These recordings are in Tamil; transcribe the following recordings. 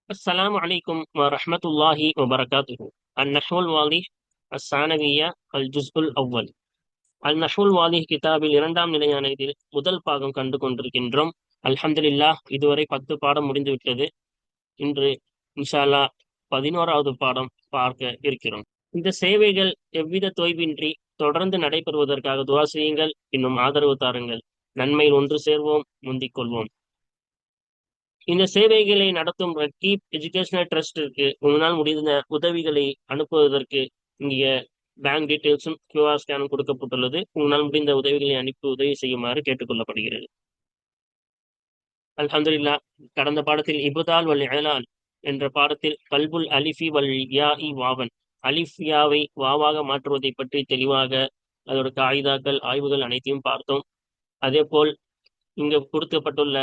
السلام عليكم ورحمة الله وبركاته. النحو الواضح الثانوية الجزء الأول. النحو الواضح கிதாபில் இரண்டாம் நிலையான இதில் முதல் பாகம் கண்டு கொண்டிருக்கின்றோம். அல்ஹம்துலில்லாஹ், இதுவரை 10 பாடம் முடிந்து விட்டது. இன்று இன்ஷா அல்லாஹ் 11வது பாடம் பார்க்க இருக்கிறோம். இந்த சேவைகள் எவ்வித தொய்வின்றி தொடர்ந்து நடைபெறுவதற்காக துவா செய்யுங்கள், இன்னும் ஆதரவு தாருங்கள். நன்மையில் ஒன்று சேர்வோம், முந்திக் கொள்வோம். இந்த சேவைகளை நடத்தும் ரக்கீப் எஜுகேஷனல் ட்ரஸ்டிற்கு உங்களால் முடிந்த உதவிகளை அனுப்புவதற்கு இங்கே பேங்க் டீட்டெயில்ஸும் கியூஆர் ஸ்கேனும் கொடுக்கப்பட்டுள்ளது. உங்களால் முடிந்த உதவிகளை அனுப்பி உதவி செய்யுமாறு கேட்டுக்கொள்ளப்படுகிறது. அல்ஹம்துலில்லாஹ், கடந்த பாடத்தில் இபுதால் வல் இலால் என்ற பாடத்தில் கல்புல் அலிஃபி வல் யாஇ வாவன், அலிஃப் யாவை வாவாக மாற்றுவதை பற்றி தெளிவாக அதோட காயிதாக்கள் ஆய்வுகள் அனைத்தையும் பார்த்தோம். அதே போல் இங்கு கொடுக்கப்பட்டுள்ள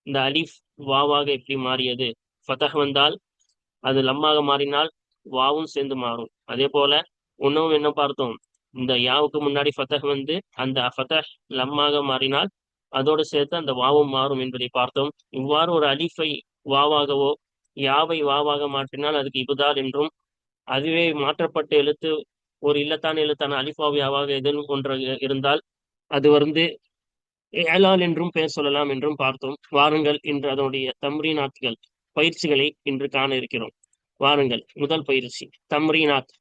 இந்த அலிஃப் வாவாக எப்படி மாறியது, ஃபதஹ் வந்தால் அது லம்மாக மாறினால் வாவும் சேர்ந்து மாறும். அதே போல உணவும் என்ன பார்த்தோம், இந்த யாவுக்கு முன்னாடி ஃபதஹ் வந்து அந்த ஃபதஹ் லம்மாக மாறினால் அதோடு சேர்த்து அந்த வாவும் மாறும் என்பதை பார்த்தோம். இவ்வாறு ஒரு அலிஃபை வாவாகவோ யாவை வாவாக மாற்றினால் அதுக்கு இபுதால் என்றும், அதுவே மாற்றப்பட்ட எழுத்து ஒரு இல்லத்தான எழுத்தான அலிஃபாவ் யாவாக எதுவும் ஒன்று இருந்தால் அது வந்து ஏலால் என்றும் பெயர் சொல்லலாம் என்றும் பார்த்தோம். வாருங்கள், இன்று அதனுடைய தம்ரீனாத்கள் பயிற்சிகளை இன்று காண இருக்கிறோம். வாருங்கள், முதல் பயிற்சி தம்ரீனாத்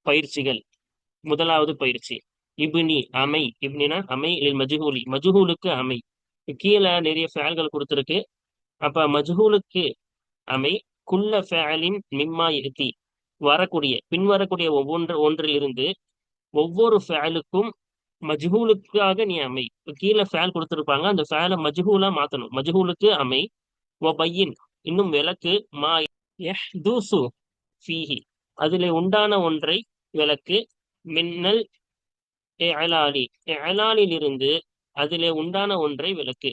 பயிற்சிகள். முதலாவது பயிற்சி இப்னி அமை. இப்னினா அமை இல் மஜ்ஹூலி, மஜ்ஹூலுக்கு அமை. கீழே நிறைய ஃபேல்கள் கொடுத்துருக்கு. அப்ப மஜ்ஹூலுக்கு அமை குல்ல ஃபேலின் மிம்மா எத்தி, வரக்கூடிய பின்வரக்கூடிய ஒன்றில் இருந்து ஒவ்வொரு ஃபேலுக்கும் மஜ்ஹூலுக்காக நீ அமை. கீழே ஃபேல் கொடுத்துருப்பாங்க, அந்த ஃபேலை மஜ்ஹூலா மாத்தணும். மஜ்ஹூலுக்கு அமை. வபையின், இன்னும் விளக்கு. மா யஹ்துசு ஃபீஹி, அதிலே உண்டான ஒன்றை விளக்கு. மின்னல் இஅலாலி, இஅலாலில் இருந்து அதிலே உண்டான ஒன்றை விளக்கு.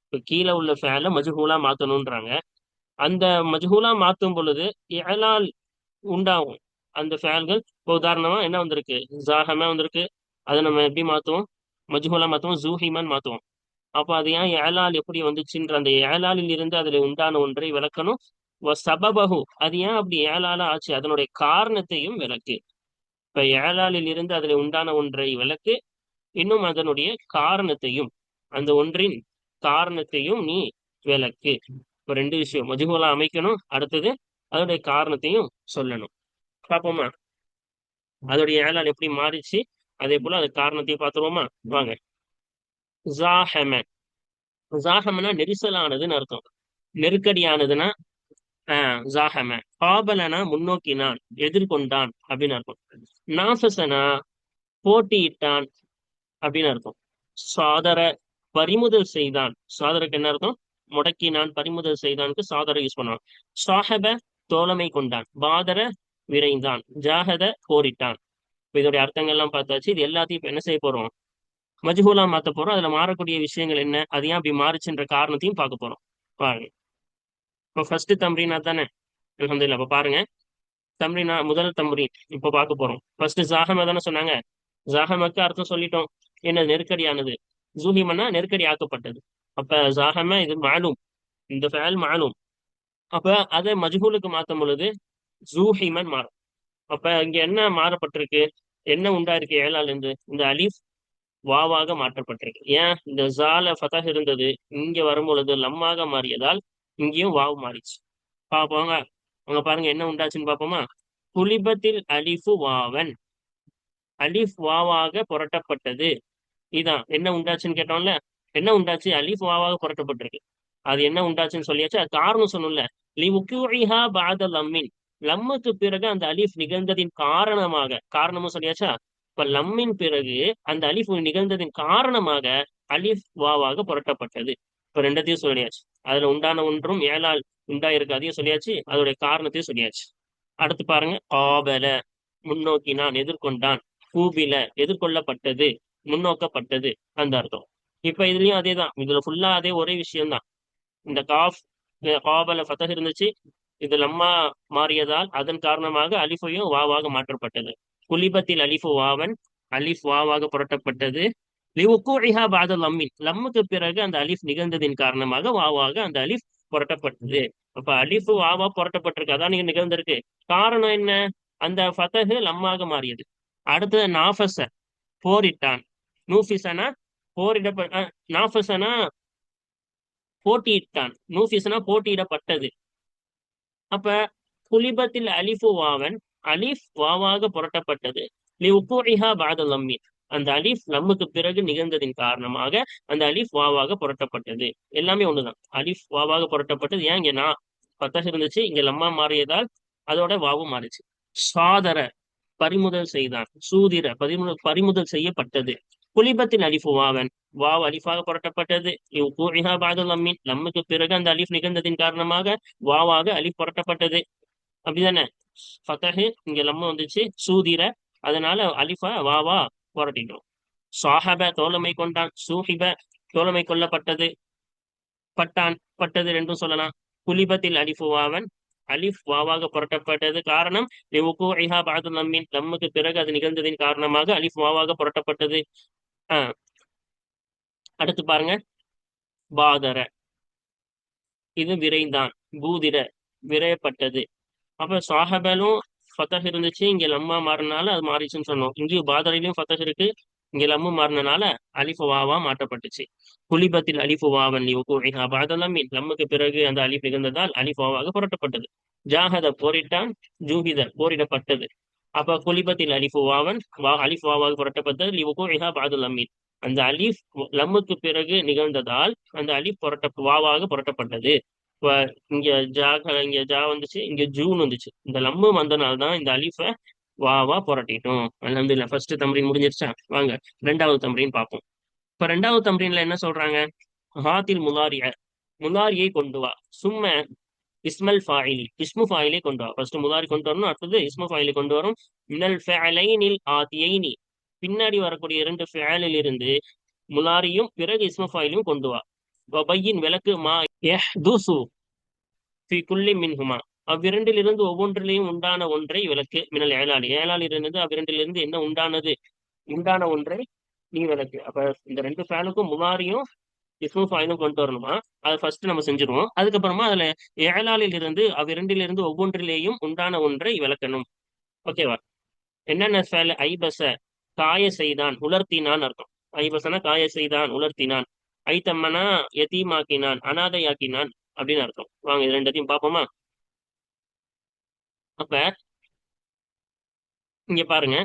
இப்போ கீழே உள்ள ஃபேலை மஜ்ஹூலா மாத்தணும்ன்றாங்க. அந்த மஜ்ஹூலா மாத்தும் பொழுது இஅலால் உண்டாகும் அந்த ஃபேல்கள். இப்போ உதாரணமா என்ன வந்திருக்கு, ஜாஹமா வந்திருக்கு. அதை நம்ம எப்படி மாத்துவோம், மஜ்ஹூலா மாத்துவோம், ஜூஹிமான் மாத்துவோம். அப்போ அது ஏன் ஏலால் எப்படி வந்துச்சுன்ற அந்த ஏலாலில் இருந்து அதுல உண்டான ஒன்றை விளக்கணும். சபபஹு, அது ஏன் அப்படி ஏலாலா ஆச்சு அதனுடைய காரணத்தையும் விளக்கு. இப்ப ஏலாலில் இருந்து அதுல உண்டான ஒன்றை விளக்கு, இன்னும் அதனுடைய காரணத்தையும், அந்த ஒன்றின் காரணத்தையும் நீ விளக்கு. இப்ப ரெண்டு விஷயம், மஜ்ஹூலா அமைக்கணும், அடுத்தது அதனுடைய காரணத்தையும் சொல்லணும். பார்ப்போமா, அதோடைய ஏலால் எப்படி மாறிச்சு, அதே போல அது காரணத்தையும் பார்த்துருவோமா. வாங்க. ஜாஹம, ஜாஹமனா நெரிசலானதுன்னு அர்த்தம். நெருக்கடியானதுன்னா ஜாஹம. காபலனா முன்னோக்கினான், எதிர்கொண்டான் அப்படின்னு அர்த்தம். நாஃபசனா போட்டியிட்டான் அப்படின்னு அர்த்தம். சாதர பறிமுதல் செய்தான், சாதருக்கு என்ன அர்த்தம், முடக்கினான். பறிமுதல் செய்தானுக்கு சாதர யூஸ் பண்ணுவான். சாஹப தோழமை கொண்டான். பாதர விரைந்தான். ஜாஹத போரிட்டான். இப்ப இதோடைய அர்த்தங்கள்லாம் பார்த்தாச்சு. இது எல்லாத்தையும் இப்ப என்ன செய்ய போறோம், மஜ்ஹூலா மாத்த போறோம். அதுல மாறக்கூடிய விஷயங்கள் என்ன, அது ஏன் அப்படி மாறுச்சுன்ற காரணத்தையும் பார்க்க போறோம். பாருங்க. இப்போ ஃபர்ஸ்ட் தம்ரீனா தானே, அல்ஹம்துலில்லாஹ். இப்ப பாருங்க, தம்ரீனா முதல் தம்ரீன் இப்போ பார்க்க போறோம். ஃபர்ஸ்ட் ஜாஹம தானே சொன்னாங்க. ஜாஹமக்கு அர்த்தம் சொல்லிட்டோம், என்ன, நெருக்கடியானது. ஜூஹிமன்னா நெருக்கடி ஆக்கப்பட்டது. அப்ப ஜாஹம இது மாலும், இந்த ஃபேல் மாலும். அப்ப அதை மஜ்ஹூலுக்கு மாத்தும் பொழுது ஜூஹிமன் மாறும். அப்ப இங்க என்ன மாறப்பட்டிருக்கு, என்ன உண்டாயிருக்கு ஏழால இருந்து, இந்த அலிஃப் வாவாக மாற்றப்பட்டிருக்கு. ஏன், இந்த ஜால ஃபதஹ் இருந்தது, இங்க வரும் பொழுது லம்மாக மாறியதால் இங்கேயும் வாவ் மாறிச்சு. பாப்போங்க, அங்க பாருங்க என்ன உண்டாச்சுன்னு பாப்போமா. குலிபத்தில் அலிஃபு வாவன், அலிஃப் வாவாக புரட்டப்பட்டது. இதான் என்ன உண்டாச்சுன்னு கேட்டோம்ல. என்ன உண்டாச்சு, அலிஃப் வாவாக புரட்டப்பட்டிருக்கு. அது என்ன உண்டாச்சுன்னு சொல்லியாச்சு. அது காரணம் சொன்னோம்ல, லி உக்யூஇஹா பஅத லம்மின், லம்முக்கு பிறகு அந்த அலிஃப் நிகழ்ந்ததின் காரணமாக, காரணமும் சொல்லியாச்சா. இப்ப லம்மின் பிறகு அந்த அலிஃப் நிகழ்ந்ததின் காரணமாக அலிஃப் வாவாக புரட்டப்பட்டது. இப்ப ரெண்டத்தையும் சொல்லியாச்சு. அதுல உண்டான ஒன்றும் ஏழால் உண்டாயிருக்கு, அதையும் சொல்லியாச்சு, அதோடைய காரணத்தையும் சொல்லியாச்சு. அடுத்து பாருங்க. காபல முன்னோக்கினான், எதிர்கொண்டான். கூபில எதிர்கொள்ளப்பட்டது, முன்னோக்கப்பட்டது, அந்த அர்த்தம். இப்ப இதுலயும் அதே தான், இதுல ஃபுல்லா அதே ஒரே விஷயம்தான். இந்த காஃப் காபல ஃபதஹ் இருந்துச்சு, இது லம்மா மாறியதால் அதன் காரணமாக அலிஃபையும் வாவாக மாற்றப்பட்டது. குலிபத்தில் அலிஃபு வாவன், அலிஃப் வாவாக புரட்டப்பட்டது. லிவுக்கூஇஹா பஅத லம்மின், லம்முக்கு பிறகு அந்த அலிஃப் நிகழ்ந்ததின் காரணமாக வாவாக அந்த அலிஃப் புரட்டப்பட்டது. அப்ப அலிஃபு வாவா புரட்டப்பட்டிருக்கு, அதான் நீங்க நிகழ்ந்திருக்கு. காரணம் என்ன? அந்த ஃபதஹு லம்மாக மாறியது. அடுத்தது நாஃபஸ, போரிட்டான். நூஃபிசனா போரிடப்ப நாஃபஸனா போட்டியிட்டான். நூஃபிசனா போட்டியிடப்பட்டது. அப்ப குலிபத்தில் அலிஃபு வாவன், அலிஃப் வாவாக புரட்டப்பட்டது. லி உக்கூஇஹா பஅத லம்மி, அந்த அலிஃப் லம்முக்கு பிறகு நிகழ்ந்ததின் காரணமாக அந்த அலிஃப் வாவாக புரட்டப்பட்டது. எல்லாமே ஒண்ணுதான், அலிஃப் வாவாக புரட்டப்பட்டது. ஏன் இங்க நான் பத்தக இருந்துச்சு, இங்க லம்மா மாறியதால் அதோட வாவும் மாறிச்சு. சாதர பறிமுதல் செய்தான், சூதிர பறிமுதல் செய்யப்பட்டது. குலிபத்தில் அலிஃபு வாவன், வாவ் அலிஃபாக புரட்டப்பட்டது. இவ்கூஇஹா பஅத லம்மின், லம்முக்கு பிறகு அந்த அலிஃப் நிகழ்ந்ததின் காரணமாக வாவாக அலிஃப் புரட்டப்பட்டது. அப்படிதானே? ஃபதஹு இங்க லம்மு வந்துச்சு, சூதிர அதனால அலிஃபா வாவா புரட்டிட்டோம். சாஹப தோழமை கொண்டான், சூஹிப தோழமை கொள்ளப்பட்டது, பட்டான் பட்டது ரெண்டும் சொல்லலாம். குலிபத்தில் அலிஃபு வாவன், அலிஃப் வாவாக புரட்டப்பட்டது. காரணம் லிவுகூஇஹா பஅத லம்மின், லம்முக்கு பிறகு அது நிகழ்ந்ததின் காரணமாக அலிஃப் வாவாக புரட்டப்பட்டது. ஆஹ் அடுத்து பாருங்க, பாதர இது விரைந்தான், பூதிர விரையப்பட்டது. அப்ப சாஹபலும் ஃபத்தஹ் இருந்துச்சு, இங்க லம்மா மாறினால அது மாறிச்சுன்னு சொன்னோம். இங்கேயும் பாதரிலையும் ஃபத்தஹ் இருக்கு, இங்க லம்மு மாறினால அலிஃபு வாவா மாற்றப்பட்டுச்சு. குலிபத்தில் அலிஃபு வாவன் லிவுகூஇஹா பஅத லம்மின், லம்முக்கு பிறகு அந்த அலிஃப் நிகழ்ந்ததால் அலிஃப் வாவாக புரட்டப்பட்டது. ஜாஹத போரிட்டான், ஜூஹித போரிடப்பட்டது. அப்ப குலிபத்தில் அலிஃபு வாவன், அலிஃப் வாவாக புரட்டப்பட்டது. லிவுகூஇஹா பஅத லம்மின், அந்த அலிஃப் லம்முக்கு பிறகு நிகழ்ந்ததால் அந்த அலிஃப் வாவாக புரட்டப்பட்டது. இப்ப இங்க இங்க ஜா வந்துச்சு, இங்க ஜூன் வந்துச்சு. இந்த லம்மு வந்தனால தான் இந்த அலிஃப வாவா புரட்டிட்டோம். அல்ஹம்துலில்லாஹ். ஃபர்ஸ்ட் தம்ரீன் முடிஞ்சிருச்சா? வாங்க ரெண்டாவது தம்ரீன் பார்ப்போம். இப்ப ரெண்டாவது தம்ரீன்ல என்ன சொல்றாங்க? ஹாத்தில் முலாரிய, முலாரியை கொண்டு வா. சும்ம இஸ்மல் ஃபாயிலி, இஸ்மு ஃபாயிலை கொண்டு வா. ஃபர்ஸ்ட் முலாரி கொண்டு வரணும், அடுத்தது இஸ்மு ஃபாயிலை கொண்டு வரும். மினல் ஃபஅலைனில் ஆத்தியைனி, பின்னாடி வரக்கூடிய இரண்டு ஃபஅலில் இருந்து முலாரியும் பிறகு இஸ்மு ஃபாயிலையும் கொண்டு வா. வபையின் விளக்கு மா யஹ்துசு ஃபி குல்லி மின்ஹுமா, அவ்விரண்டிலிருந்து ஒவ்வொன்றிலையும் உண்டான ஒன்றை விளக்கு. மினல் ஏலாளி, ஏலாளிலிருந்து அவ்விரண்டிலிருந்து என்ன உண்டானது, உண்டான ஒன்றை நீ விளக்கு. அப்ப இந்த ரெண்டு ஃபேனுக்கும் முலாரியும் இஸ்மு ஃபாயிலும் கொண்டு வரணுமா? அதை ஃபர்ஸ்ட் நம்ம செஞ்சிருவோம். அதுக்கப்புறமா அதுல ஏலாளில் இருந்து அவ்விரண்டிலிருந்து ஒவ்வொன்றிலேயும் உண்டான ஒன்றை விளக்கணும். ஓகேவா? என்னென்ன ஃபேல்? ஐபச காய செய்தான், உலர்த்தினான் அர்த்தம். ஐபசனா காய செய்தான், உலர்த்தினான். ஐத்தம்மனா யதீமாக்கினான், அனாதையாக்கினான் அப்படின்னு அர்த்தம். வாங்க இது ரெண்டத்தையும் பார்ப்போமா? அப்ப இங்க பாருங்க,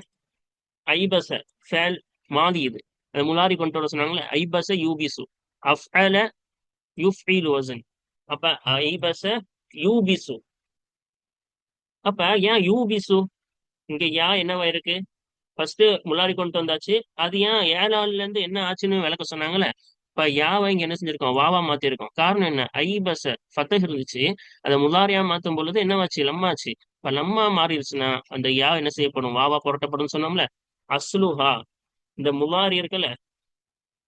ஐபச ஃபேல் மாதி, இது அது முலாரி கொண்டு வர சொன்னாங்களே. ஐபச யூபிசு, அஃஅல யுஃஇலு வஸன். அப்ப ஐபச யூபிசு. அப்ப ஏன் யூபிசு? இங்க யா என்னவா இருக்கு? ஃபர்ஸ்ட் முலாரி கொண்டு வந்தாச்சு, அது ஏன் ஏழாள்ல இருந்து என்ன ஆச்சுன்னு விளக்க சொன்னாங்கல்ல. இப்ப யாவை இங்க என்ன செஞ்சிருக்கோம்? வாவா மாத்திருக்கோம். காரணம் என்ன? ஐபச ஃபத்தஹ் இருந்துச்சு, அதை முலாரியா மாத்தும் பொழுது என்னவாச்சு? லம்மாச்சு. இப்ப லம்மா மாறிடுச்சுன்னா அந்த யா என்ன செய்யப்படும்? வாவா புரட்டப்படும் சொன்னோம்ல. அஸ்லுஹா, இந்த முலாரி இருக்குல்ல,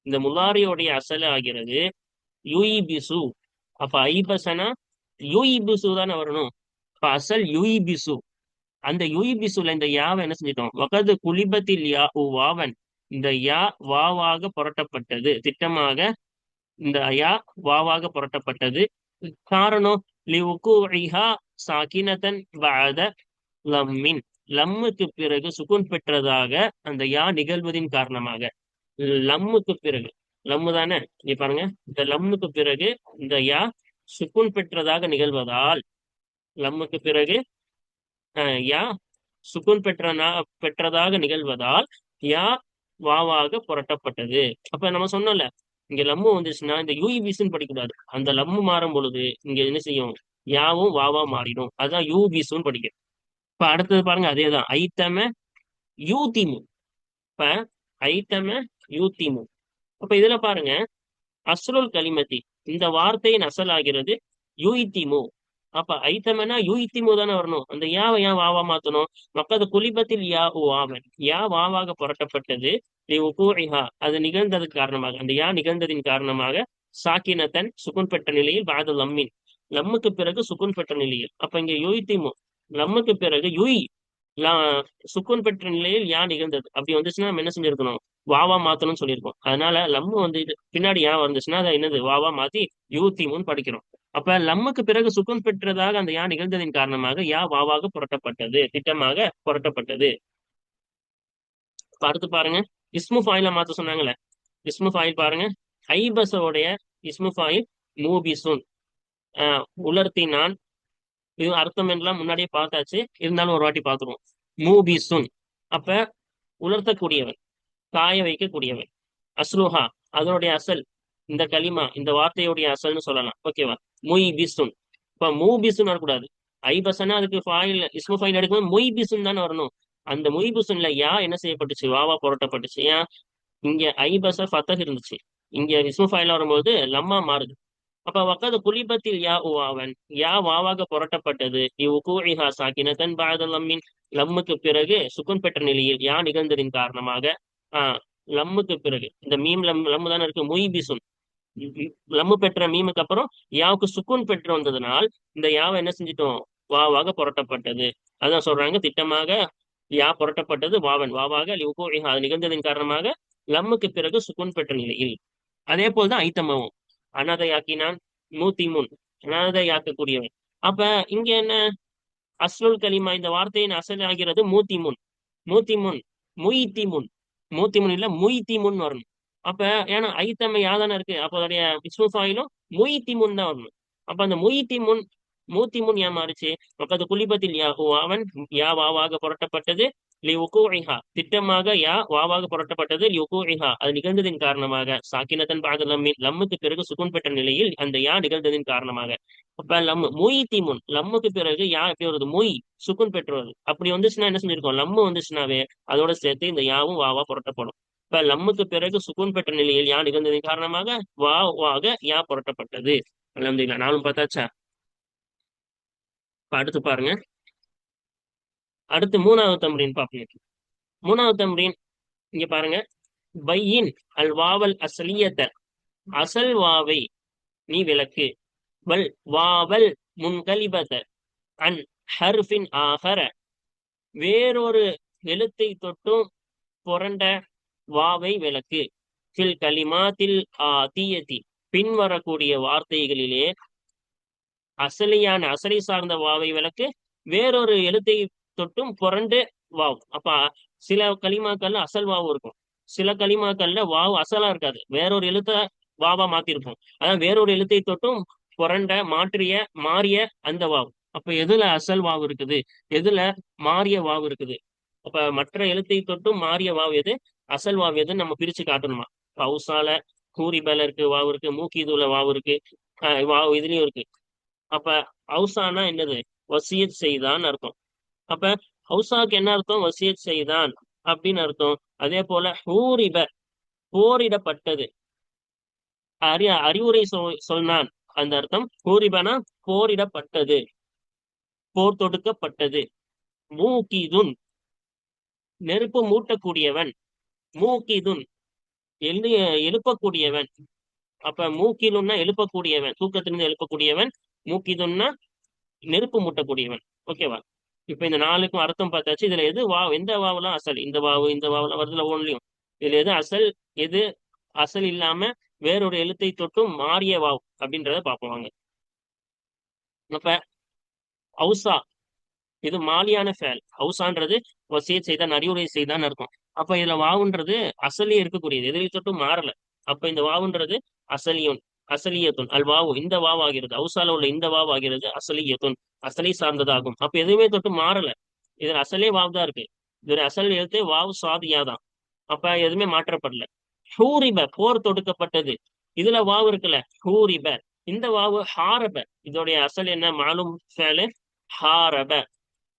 இந்த முலாரியோடைய அசல ஆகிறது யுயிபிசு. அப்ப ஐபசனா யுயிபிசு தானே வரணும். இப்ப அசல் யுயிபிசு. அந்த யுயிபிசுல இந்த யாவை என்ன செஞ்சிட்டோம்? வகது குலிபத்தில் யா உ வாவன், இந்த யா வாவாக புரட்டப்பட்டது, திட்டமாக இந்த யா வாவாக புரட்டப்பட்டது. காரணம் லிவுகுஇஹா சாகினதன் பஅத லம்மின், லம்முக்கு பிறகு சுகுன் பெற்றதாக அந்த யா நிகழ்வதின் காரணமாக. லம்முக்கு பிறகு, லம்மு தானே இங்க பாருங்க, இந்த லம்முக்கு பிறகு இந்த யா சுக்குன் பெற்றதாக நிகழ்வதால், லம்முக்கு பிறகு யா சுக்குன் பெற்றதாக நிகழ்வதால் யா வாவாக புரட்டப்பட்டது. அப்ப நம்ம சொன்னோம்ல, இங்க லம்மு வந்துச்சுன்னா இந்த யூபிசுன்னு படிக்கூடாது. அந்த லம்மு மாறும் பொழுது இங்க என்ன செய்யும்? யாவும் வாவா மாறிடும். அதான் யூபிசுன்னு படிக்கும். இப்ப அடுத்தது பாருங்க, அதேதான். ஐத்தம யூதிமு. இப்ப ஐத்தம யூதிமு. அப்ப இதுல பாருங்க, அஸ்ருல் கலிமதி, இந்த வார்த்தையின் அசல் ஆகிறது யூஇத்திமு. அப்ப ஐத்தமனா யூஇத்திமு தானே வரணும். அந்த யாவை ஏன் வாவா மாத்தணும்? மக்கது குலிபத்தில் யா உ வாவன், யா வாவாக புரட்டப்பட்டது. அது நிகழ்ந்ததுக்கு காரணமாக, அந்த யா நிகழ்ந்ததின் காரணமாக சாக்கினத்தன் சுகுன் பெற்ற நிலையில் பாது லம்மின், லம்முக்கு பிறகு சுகுன் பெற்ற நிலையில். அப்ப இங்க யுயித்திமு, லம்முக்கு பிறகு யுய் சுக்குன் பெற்ற நிலையில் யா நிகழ்ந்தது அப்படி வந்துச்சுன்னா நம்ம என்ன செஞ்சிருக்கணும், வாவா மாத்தணும்னு சொல்லியிருக்கோம். அதனால லம்மு வந்து பின்னாடி யா வந்துச்சுன்னா அதை என்னது வாவா மாத்தி யூத்திமுன் படிக்கிறோம். அப்ப லம்முக்கு பிறகு சுக்குன் பெற்றதாக அந்த யா நிகழ்ந்ததின் காரணமாக யா வாவாக புரட்டப்பட்டது, திட்டமாக புரட்டப்பட்டது. அடுத்து பாருங்க, இஸ்மு ஃபாயில மாத்த சொன்னாங்கல்ல. இஸ்மு ஃபாயில் பாருங்க, ஐபஸோடைய இஸ்மு ஃபாயில் மூபிசுன், உலர்த்தினான். இது அர்த்தம் எல்லாம் முன்னாடியே பார்த்தாச்சு, இருந்தாலும் ஒரு வாட்டி பார்த்துருவோம். மூபிசுன் அப்ப உலர்த்தக்கூடியவன், காய வைக்கக்கூடியவன். அஸ்லுஹா அதனுடைய அசல், இந்த களிமா இந்த வார்த்தையுடைய அசல்னு சொல்லலாம். ஓகேவா? மொய் பிசுன். இப்ப மூபிசுன் வரக்கூடாது. ஐபசனா அதுக்கு ஃபாயில் இஸ்மு ஃபாயில் எடுக்கும்போது மொய் பிசுன் தானே வரணும். அந்த மொய் பிசுன்ல யா என்ன செய்யப்பட்டுச்சு, வாவா புரட்டப்பட்டுச்சு. ஏன் இங்க ஐபஸ ஃபத்தஹ் இருந்துச்சு, இங்க இஸ்மு ஃபாயிலா வரும்போது லம்மா மாறுது. அப்ப வக்கது குலிபத்தில் யா உவாவன், யா வாவாக புரட்டப்பட்டது. இவ்வுகூஇஹா சாக்கினத்தன் பஅத லம்மின், லம்முக்கு பிறகு சுக்குன் பெற்ற நிலையில் யா நிகழ்ந்ததின் காரணமாக. ஆஹ் லம்முக்கு பிறகு இந்த மீம் லம்மு தானே இருக்கு, முய்பிசுன். லம்மு பெற்ற மீமுக்கு அப்புறம் யாவுக்கு சுக்குன் பெற்று வந்ததுனால் இந்த யாவை என்ன செஞ்சிட்டோம், வாவாக புரட்டப்பட்டது. அதான் சொல்றாங்க, திட்டமாக யா புரட்டப்பட்டது வாவன் வாவாக அது நிகழ்ந்ததின் காரணமாக லம்முக்கு பிறகு சுக்குன் பெற்ற நிலையில். அதே போல்தான் ஐத்தமாவும், அனாதையாக்கினான் மூத்திமுன், அனாதையாக்கக்கூடியவன். அப்ப இங்க என்ன, அஸ்லுல் கலிமா இந்த வார்த்தையின் அசல் ஆகிறது மூத்திமுன். மூத்திமுன் முய்திமுன், மூத்திமுன் இல்ல முய்திமுன் வரணும். அப்ப ஏன்னா ஐத்தமை யாதானே இருக்கு, அப்ப அதோடைய இஸ்மு ஃபாயிலும் முய்திமுன் தான் வரணும். அப்ப அந்த முய்திமுன் மூத்திமுன் ஏன் மாறிச்சு, பக்கத்து குலிபத்தில் யா அவன் யா வாவாக புரட்டப்பட்டது. லி உகூஇஹா திட்டமாக யா வாவாக புரட்டப்பட்டது. லி உகூஇஹா அது நிகழ்ந்ததின் காரணமாக. சாக்கினத்தன் பாத லம்மின் லம்முக்கு பிறகு சுகுன் பெற்ற நிலையில் அந்த யா நிகழ்ந்ததின் காரணமாக. அப்ப லம்மு முய்திமுன், லம்முக்கு பிறகு யா எப்படி வருது, மொய் சுக்குன் பெற்று வருது. அப்படி வந்துச்சுன்னா என்ன செஞ்சிருக்கோம், லம்மு வந்துச்சுனாவே அதோட சேர்த்து இந்த யாவும் வாவா புரட்டப்படும். இப்ப லம்முக்கு பிறகு சுக்குன் பெற்ற நிலையில் யா நிகழ்ந்ததின் காரணமாக வாவாக யா புரட்டப்பட்டது. அல்ஹம்துலில்லாஹ். நானும் பார்த்தாச்சா? இப்ப அடுத்து பாருங்க, அடுத்து மூணாவது தம்ரீன் பார்ப்போம். மூணாவது தம்ரீன் இங்க பாருங்க, பையின் அல் வாவல் அஸ்லியத்த, அசல் வாவை நீ விளக்கு. வல் வாவல் முன்கலிபத அன் ஹர்ஃபின் ஆகர, வேறொரு எழுத்தை தொட்டும் புரண்ட வாவை விளக்கு. ஃபில் கலிமாத்தில் ஆதியதி, பின்வரக்கூடிய வார்த்தைகளிலே அசலி சார்ந்த வாவை விளக்கு. வேறொரு எழுத்தை தொட்டும் புரண்டு வாவ். அப்ப சில களிமாக்கள்ல அசல் வாவு இருக்கும், சில களிமாக்கள்ல வாவு அசலா இருக்காது, வேறொரு எழுத்த வாவா மாத்திருப்போம். அதான் வேறொரு எழுத்தை தொட்டும் புரண்ட மாறிய அந்த வாவு. அப்ப எதுல அசல் வாவு இருக்குது, எதுல மாறிய வாவு இருக்குது? அப்ப மற்ற எழுத்தை தொட்டும் மாறிய வாவு எது, அசல் வாவு எதுன்னு நம்ம பிரிச்சு காட்டணுமா. ஹவுசால கூரிபல இருக்கு வாவு இருக்கு, மூக்கிதுல வாவு இருக்கு, வாவு இதுலயும் இருக்கு. அப்ப ஹவுசானா என்னது, வசியத் செய்தான் அர்த்தம். அப்ப ஹவுசாக்கு என்ன அர்த்தம், வசியத் செய்தான் அப்படின்னு அர்த்தம். அதே போல ஹூரிப போரிடப்பட்டது, அறிவுரை சொன்னான் அந்த அர்த்தம். ஹூரிபனா போரிடப்பட்டது, போர் தொடுக்கப்பட்டது. மூக்கிதுன் நெருப்பு மூட்டக்கூடியவன், மூக்கிதுன் எழுப்பக்கூடியவன். அப்ப மூக்கிலுன்னா எழுப்பக்கூடியவன், தூக்கத்திலிருந்து எழுப்பக்கூடியவன். மூக்கிதுன்னா நெருப்பு மூட்டக்கூடியவன். ஓகேவா? இப்ப இந்த நாலுக்கும் அர்த்தம் பார்த்தாச்சு. இதுல எது வாவ், எந்த வாவெல்லாம் அசல், இந்த வாவு இந்த வாவெல்லாம் வருதுல ஒவ்வொன்றிலையும். இதுல எது அசல், எது அசல் இல்லாம வேறொரு எழுத்தை தொட்டும் மாறிய வாவ் அப்படின்றத பார்ப்போம். அப்ப ஹவுசா இது மாலியான ஃபேல். ஹவுசான்றது வசியத் செய்தான், அறிவுரை செய்தான் அர்த்தம். அப்ப இதுல வாவுன்றது அசலியே இருக்கக்கூடியது, எதிரை தொட்டும் மாறல. அப்ப இந்த வாவுன்றது அசலியுன், அசலியத்துன். அல் வாவு இந்த வாவ் ஆகிறது, ஹவுசால உள்ள இந்த வாவ் ஆகிறது அசலியத்துன், அசலி சார்ந்ததாகும். அப்ப எதுவுமே தொட்டு மாறல, இதுல அசலே வாவ் தான் இருக்கு. இதுல அசல் எழுத்து வாவ் சாதியா தான். அப்ப எதுவுமே மாற்றப்படல. ஹூரிப போர் தொடுக்கப்பட்டது, இதுல வாவு இருக்குல்ல ஹூரிப. இந்த வாவு ஹாரப, இதோடைய அசல் என்ன, மாலும் ஃபேலு ஹாரப.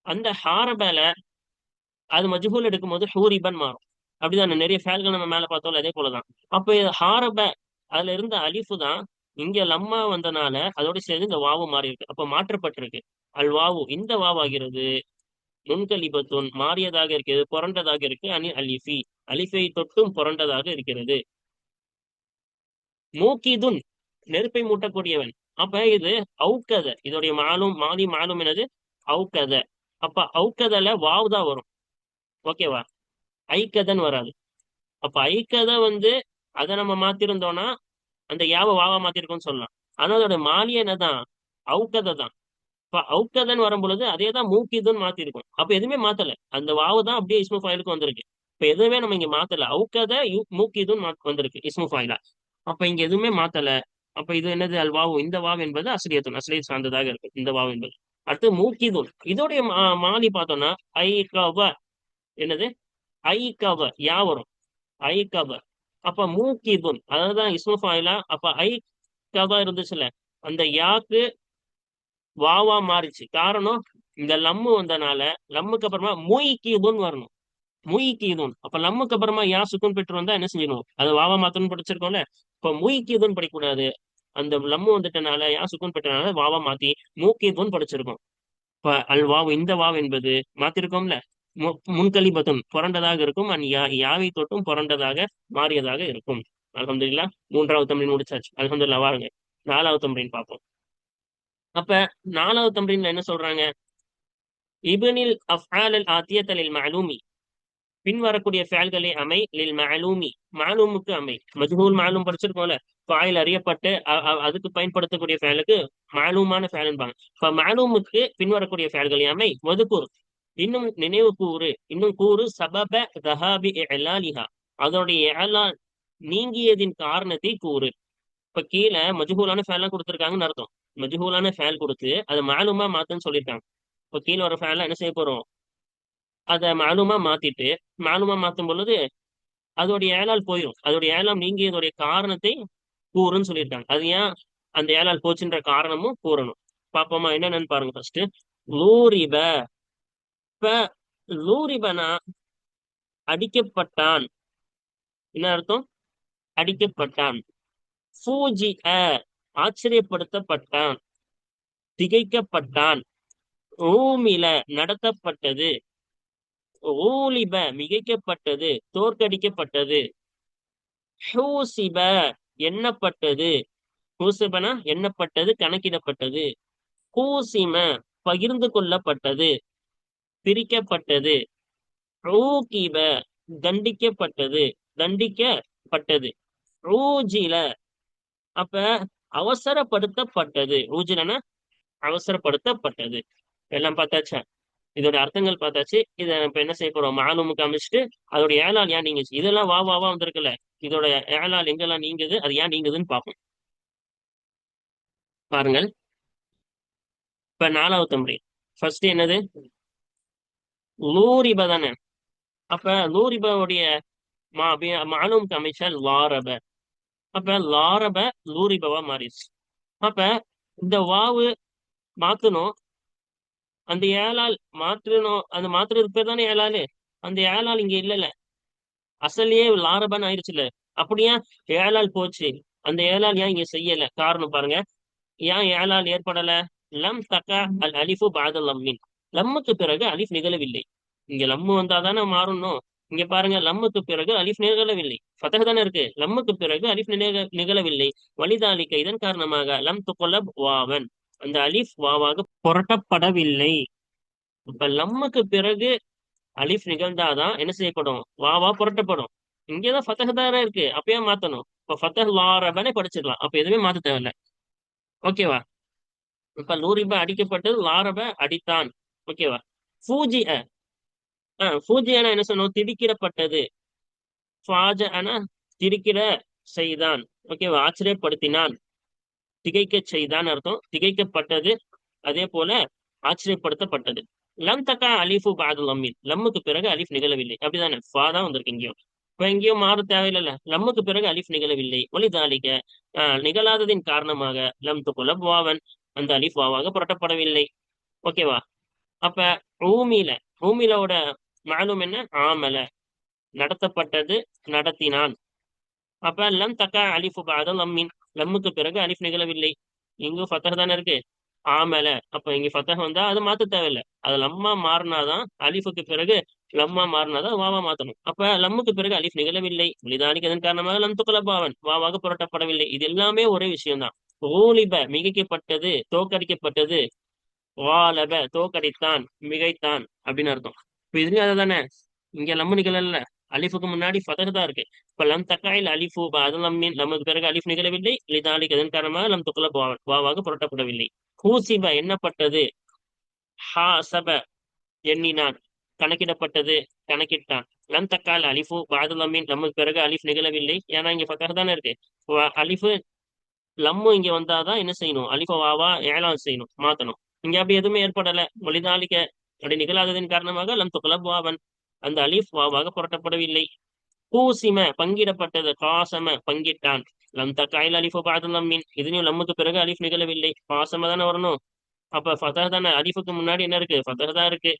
அந்த ஹாரபல அது மஜ்ஹூல் எடுக்கும்போது ஹூரிபன் மாறும். அப்படிதான் நிறைய ஃபேல்கள் நம்ம மேல பார்த்தோம்ல, அதே போலதான். அப்ப ஹாரப அதுல இருந்த அலிஃபு தான் இங்க லம்மா வந்தனால அதோட சேர்ந்து இந்த வாவு மாறி இருக்கு. அப்ப மாற்றப்பட்டிருக்கு. அல் வாவு இந்த வாவாகிறது முன்கலிபத்துன் மாறியதாக இருக்கிறது, புரண்டதாக இருக்கு. அனி அலிஃபி அலிஃபை தொட்டும் புரண்டதாக இருக்கிறது. மூக்கிதுன் நெருப்பை மூட்டக்கூடியவன். அப்ப இது அவுக்கத, இதோடைய மாலும் மாலி மாலும் என்னது, அவுக்கத. அப்ப அவுக்கதல வாவ் தான் வரும். ஓகேவா? ஐக்கதன் வராது. அப்ப ஐக்கத அதை நம்ம மாத்திருந்தோம்னா அந்த யாவை வாவா மாத்திருக்கோம்னு சொல்லலாம். ஆனா அதோட மாலியா என்னதான்? அவுக்கதை தான். இப்ப அவுக்கதன் வரும் பொழுது அதே தான் மூக்கிதுன்னு மாத்திருக்கும். அப்ப எதுவுமே மாத்தல, அந்த வாவு தான் அப்படியே இஸ்மு ஃபைலுக்கு வந்திருக்கு. இப்ப எதுவுமே நம்ம இங்க மாத்தல, அவுக்கத மூக்கிதுன்னு வந்திருக்கு இஸ்மு ஃபைலா. அப்ப இங்க எதுவுமே மாத்தல. அப்ப இது என்னது? அல் வாவு. இந்த வாவு என்பது அஸ்லியத்துன், அஸ்லியை சார்ந்ததாக இருக்கு இந்த வாவு என்பது. அடுத்து மூக்கிதுன், இதோடைய மாலி பார்த்தோம்னா ஐ கவ. என்னது? ஐ கவ யா வரும். ஐ கவ. அப்ப மூக்கிதுன் அதான் இஸ்மு ஃபாயிலா. அப்ப ஐ கவ இருந்துச்சுல, அந்த யாக்கு வாவா மாறிச்சு. காரணம் இந்த லம்மு வந்தனால. லம்முக்கு அப்புறமா முய்கிதுன் வரணும். முய்கிதுன். அப்ப லம்முக்கு அப்புறமா யா சுக்குன் பெற்று வந்தா என்ன செஞ்சிடணும்? அது வாவா மாத்தணும்னு படிச்சிருக்கோம்ல. இப்ப முய்கிதுன் படிக்கக்கூடாது. அந்த லம்மு வந்துட்டனால, யா சுக்குன் பெற்றனால வாவா மாத்தி மூக்கிதுன் படிச்சிருக்கோம். இப்ப அல் வாவு, இந்த வாவு என்பது மாத்திருக்கோம்ல, முன்கலிபத்துன் புரண்டதாக இருக்கும். யாவை தொட்டும் புரண்டதாக மாறியதாக இருக்கும். அல்ஹம்துலில்லாஹ். மூன்றாவது தம்ரீன் முடிச்சாச்சு. அல்ஹம்துலில்லாஹ். வாருங்க நாலாவது தம்ரீன் பார்ப்போம். அப்ப நாலாவது தம்ரீன்ல என்ன சொல்றாங்க? இப்னில் அஃஆல் அல் ஆத்தியத லில் மஅலூமி, பின்வரக்கூடிய ஃபேல்களை அமை. லில் மஅலூமி, மஅலூமுக்கு அமை. மஜ்ஹூல் மஅலூம் படிச்சிருக்கோம்ல, ஃபாயில் அறியப்பட்டு அதுக்கு பயன்படுத்தக்கூடிய ஃபேலுக்கு மஅலூமான ஃபேல்ன்பாங்க. இப்ப மஅலூமுக்கு பின்வரக்கூடிய ஃபேல்களை அமை. வதுகுர், இன்னும் நினைவு கூறு, இன்னும் கூறு. சபப தஹாபி இலாலிஹா, அதோடைய இலால் நீங்கியதின் காரணத்தை கூறு. இப்ப கீழே மஜ்ஹூலான ஃபேல்லாம் கொடுத்துருக்காங்கன்னு அர்த்தம். மஜ்ஹூலான ஃபேல் கொடுத்து அதை மாலுமா மாத்துன்னு சொல்லியிருக்காங்க. இப்ப கீழே ஒரு ஃபேல்லாம் என்ன செய்ய போறோம்? அதை மாலுமா மாத்திட்டு, மாலுமா மாத்தும் பொழுது அதோடைய ஏழால் போயிடும். அதோடைய ஏழாம் நீங்கியதோடைய காரணத்தை கூறுன்னு சொல்லியிருக்காங்க. அது ஏன் அந்த ஏழால் போச்சுன்ற காரணமும் கூறணும். பாப்போமா என்னன்னு பாருங்க. ஃபர்ஸ்ட் லூரிப. இப்ப லூரிபனா அடிக்கப்பட்டான். என்ன அர்த்தம்? அடிக்கப்பட்டான். ஃபூஜி ஆச்சரியப்படுத்தப்பட்டான், திகைக்கப்பட்டான். ஊமில நடத்தப்பட்டது. ஊலிப மிகைக்கப்பட்டது, தோற்கடிக்கப்பட்டது. ஹூசிப எண்ணப்பட்டது. ஹூசிபனா எண்ணப்பட்டது, கணக்கிடப்பட்டது. கூசிம பகிர்ந்து கொள்ளப்பட்டது, பிரிக்கப்பட்டது. ஊகிப தண்டிக்கப்பட்டது, தண்டிக்கப்பட்டது. ஊஜில அப்ப அவசரப்படுத்தப்பட்டது. ஊஜிலனா அவசரப்படுத்தப்பட்டது. எல்லாம் பார்த்தாச்சா? இதோட அர்த்தங்கள் பார்த்தாச்சு. இதை இப்ப என்ன செய்ய போறோம்? மாலுமுக்கு அமைச்சிட்டு அதோட ஏழால் ஏன் நீங்குச்சு, இதெல்லாம் வா வாவா வந்திருக்குல்ல, இதோட ஏழால் எங்கெல்லாம் நீங்குது, அது ஏன் நீங்குதுன்னு பார்ப்போம். பாருங்கள். இப்ப நாலாவது தம்ரீன். ஃபர்ஸ்ட் என்னது? லூரிப தானே. அப்ப லூரிபவுடைய மாலுமுக்கு அமைச்சா லாரப. அப்ப லாரப லூரிபவா மாறிடுச்சு. அப்ப இந்த வாவு மாத்தணும், அந்த ஏழால் மாற்றணும். அந்த மாத்துறதுக்கு பேர் தானே ஏழாலு. அந்த ஏழால் இங்க இல்லல, அசல்லையே லாரபன் ஆயிடுச்சுல. அப்படியா ஏழால் போச்சு? அந்த ஏழால் ஏன் இங்க செய்யல? காரணம் பாருங்க. ஏன் ஏழால் ஏற்படல? லம் தக்கா அல் அலிஃபு பாதல் லம்மின், லம்முக்கு பிறகு அலிஃப் நிகழவில்லை. இங்க லம்மு வந்தாதானே மாறணும். இங்க பாருங்க, லம்முக்கு பிறகு அலிஃப் நிகழவில்லை. ஃபதஹ் தானே இருக்கு, லம்முக்கு பிறகு அலிஃப் நிகழவில்லை. வலிதாலிக்க இதன் காரணமாக லம் துக்குலப் வாவன், அந்த அலிஃப் வாவாக புரட்டப்படவில்லை. இப்ப லம்முக்கு பிறகு அலிஃப் நிகழ்ந்தாதான் என்ன செய்யப்படும்? வாவா புரட்டப்படும். இங்கதான் ஃபதஹ் தானே இருக்கு, அப்பயே மாத்தணும். இப்ப ஃபதஹ் லாரபனே படிச்சிடலாம், அப்ப எதுவுமே மாத்த தேவையில்ல. ஓகேவா? இப்ப லூரிப அடிக்கப்பட்டது, லாரப அடித்தான். ஓகேவா? ஃபூஜி ஃபூஜியானா என்ன சொன்னோம்? திடுக்கிடப்பட்டது. ஃபாஜ ஆனா திடுக்கிட செய்தான். ஓகேவா? ஆச்சரியப்படுத்தினான், திகைக்க செய்தான் அர்த்தம். திகைக்கப்பட்டது, அதே போல ஆச்சரியப்படுத்தப்பட்டது. லம் தக்கா அலிஃபு பாது லம்மின், லம்முக்கு பிறகு அலிஃப் நிகழவில்லை. அப்படிதானே? ஃபா தான் வந்திருக்கு இங்கேயும். இப்ப எங்கேயும் மாற தேவையில்லை, லம்முக்கு பிறகு அலிஃப் நிகழவில்லை. ஒலிதாலிக்க நிகழாததின் காரணமாக லம் துக்குலப் வாவன், அந்த அலிஃப் வாவாக புரட்டப்படவில்லை. ஓகேவா? அப்ப ஊமில, ஊமிலோட மாலும் என்ன? ஆமல நடத்தப்பட்டது, நடத்தினான். அப்ப லம் தக்கா அலிஃபு பாத லம்மின், லம்முக்கு பிறகு அலிஃப் நிகழவில்லை. இங்கு ஃபத்தஹ் தானே இருக்கு, ஆமல. அப்ப இங்க ஃபத்தஹ் வந்தா அது மாத்த தேவையில்லை. அது லம்மா மாறினாதான், அலிஃபுக்கு பிறகு லம்மா மாறினாதான் வாவா மாத்தணும். அப்ப லம்முக்கு பிறகு அலிஃப் நிகழவில்லை. லிதாலிக இதன் காரணமாக லம் துக்குலபாவன், வாவாக புரட்டப்படவில்லை. இது எல்லாமே ஒரே விஷயம்தான். ஊலிப மிகைக்கப்பட்டது, தோற்கடிக்கப்பட்டது. வாலப தோக்கடித்தான், மிகைத்தான் அப்படின்னு அர்த்தம். இப்ப இதுலயும் அதுதானே, இங்க லம்மு நிகழல்ல, அலிஃபுக்கு முன்னாடி ஃபதஹ் தான் இருக்கு. இப்ப லம் தக்காயில் அலிஃபு அதெல்லாம் நமக்கு பிறகு அலிஃப் நிகழவில்லை. லிதாலிக் அதன் காரணமாக லம் துக்குலப் வாவாக புரட்டப்படவில்லை. ஹூசிப எண்ணப்பட்டது, ஹாசப எண்ணினான், கணக்கிடப்பட்டது, கணக்கிட்டான். லம் தக்கால் அலிஃபு பாதுலம்மின் நமக்கு பிறகு அலிஃப் நிகழவில்லை. ஏன்னா இங்க ஃபதஹ் தானே இருக்கு. அலிஃபு லம்மு இங்க வந்தாதான் என்ன செய்யணும், அலிஃப வாவா ஏலான் செய்யணும், மாத்தணும். இங்க அப்படி எதுவுமே ஏற்படல. மொழிதாளிக்க அப்படி நிகழாததின் காரணமாக லம் துக்லப் வாவன், அந்த அலிஃப் வாவாக புரட்டப்படவில்லை. பூசிம பங்கிடப்பட்டது, காசம பங்கிட்டான். லம் தக்காயில் அலிஃபு பாதுலம் மீன், இதுலயும் லம்முக்கு பிறகு அலிஃப் நிகழவில்லை, பாசம தானே வரணும். அப்ப ஃபதஹ் தானே, அலிஃபுக்கு முன்னாடி என்ன இருக்கு, ஃபதஹ் தான் இருக்கு.